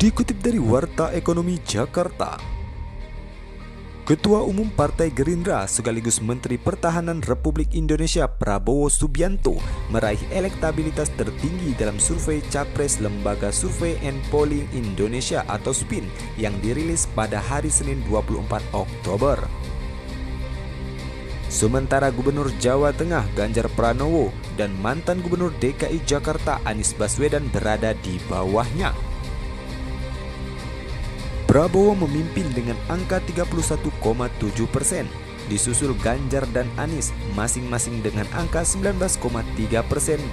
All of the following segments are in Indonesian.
Dikutip dari Warta Ekonomi Jakarta, Ketua Umum Partai Gerindra sekaligus Menteri Pertahanan Republik Indonesia Prabowo Subianto meraih elektabilitas tertinggi dalam survei Capres Lembaga Survei and Polling Indonesia atau SPIN yang dirilis pada hari Senin 24 Oktober. Sementara Gubernur Jawa Tengah Ganjar Pranowo dan mantan Gubernur DKI Jakarta Anies Baswedan berada di bawahnya. Prabowo memimpin dengan angka 31,7%, disusul Ganjar dan Anies masing-masing dengan angka 19,3%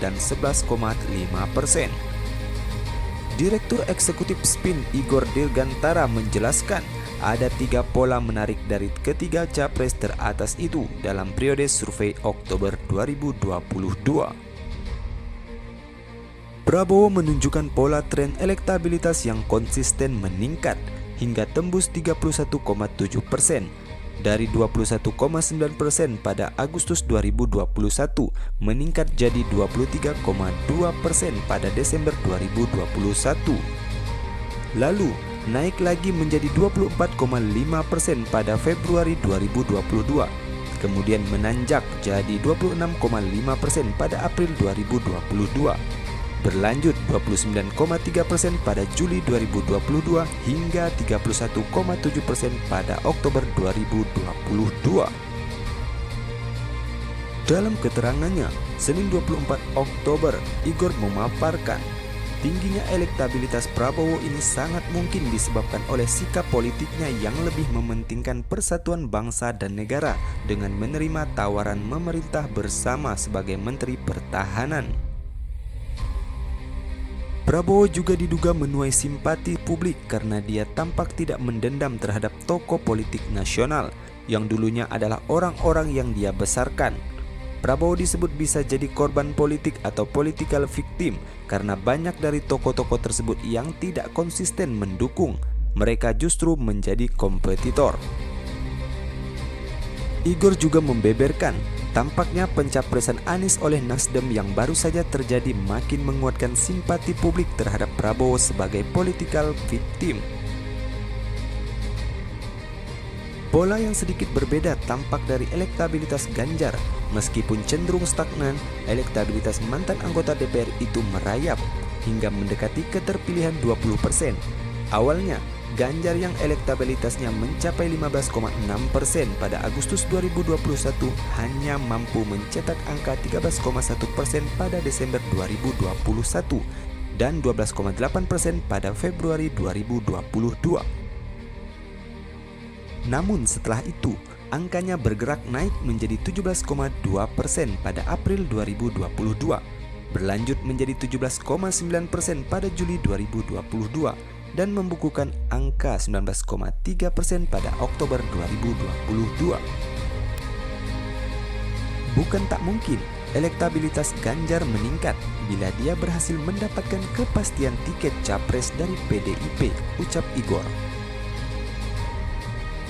dan 11,5%. Direktur Eksekutif SPIN Igor Dirgantara menjelaskan ada 3 pola menarik dari ketiga capres teratas itu dalam periode survei Oktober 2022. Prabowo menunjukkan pola tren elektabilitas yang konsisten meningkat hingga tembus 31,7% dari 21,9% pada Agustus 2021 meningkat jadi 23,2% pada Desember 2021. Lalu naik lagi menjadi 24,5% pada Februari 2022. Kemudian menanjak jadi 26,5% pada April 2022. Berlanjut 29,3% pada Juli 2022 hingga 31,7% pada Oktober 2022. Dalam keterangannya, Senin 24 Oktober, Igor memaparkan tingginya elektabilitas Prabowo ini sangat mungkin disebabkan oleh sikap politiknya yang lebih mementingkan persatuan bangsa dan negara dengan menerima tawaran memerintah bersama sebagai Menteri Pertahanan. Prabowo juga diduga menuai simpati publik karena dia tampak tidak mendendam terhadap tokoh politik nasional yang dulunya adalah orang-orang yang dia besarkan. Prabowo disebut bisa jadi korban politik atau political victim karena banyak dari tokoh-tokoh tersebut yang tidak konsisten mendukung, mereka justru menjadi kompetitor. Igor juga membeberkan tampaknya pencapresan Anies oleh Nasdem yang baru saja terjadi makin menguatkan simpati publik terhadap Prabowo sebagai political victim. Pola yang sedikit berbeda tampak dari elektabilitas Ganjar. Meskipun cenderung stagnan, elektabilitas mantan anggota DPR itu merayap hingga mendekati keterpilihan 20%. Awalnya, Ganjar yang elektabilitasnya mencapai 15,6% pada Agustus 2021 hanya mampu mencetak angka 13,1% pada Desember 2021 dan 12,8% pada Februari 2022. Namun setelah itu, angkanya bergerak naik menjadi 17,2% pada April 2022, berlanjut menjadi 17,9% pada Juli 2022, dan membukukan angka 19,3% pada Oktober 2022. Bukan tak mungkin elektabilitas Ganjar meningkat bila dia berhasil mendapatkan kepastian tiket capres dari PDIP, ucap Igor.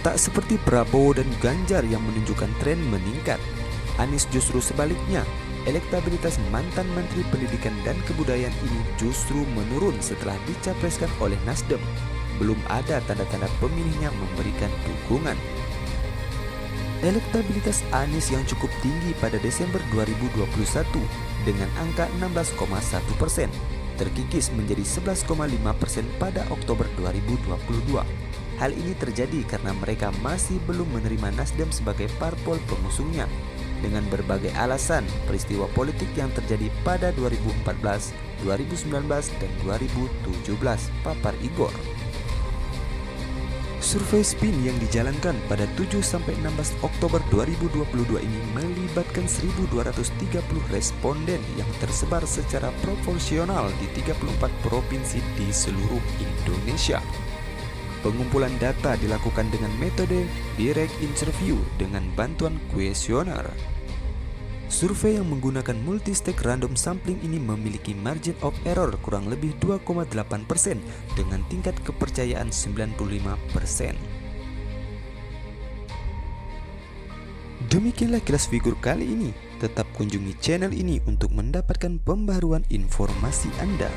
Tak seperti Prabowo dan Ganjar yang menunjukkan tren meningkat, Anies justru sebaliknya. Elektabilitas mantan Menteri Pendidikan dan Kebudayaan ini justru menurun setelah dicapreskan oleh Nasdem. Belum ada tanda-tanda pemilihnya memberikan dukungan. Elektabilitas Anies yang cukup tinggi pada Desember 2021 dengan angka 16,1% terkikis menjadi 11,5% pada Oktober 2022. Hal ini terjadi karena mereka masih belum menerima Nasdem sebagai parpol pengusungnya. Dengan berbagai alasan peristiwa politik yang terjadi pada 2014, 2019, dan 2017, papar Igor. Survei SPIN yang dijalankan pada 7-16 Oktober 2022 ini melibatkan 1.230 responden yang tersebar secara proporsional di 34 provinsi di seluruh Indonesia. Pengumpulan data dilakukan dengan metode direct interview dengan bantuan kuesioner. Survei yang menggunakan multistage random sampling ini memiliki margin of error kurang lebih 2,8% dengan tingkat kepercayaan 95%. Demikianlah Kilas Figur kali ini. Tetap kunjungi channel ini untuk mendapatkan pembaruan informasi Anda.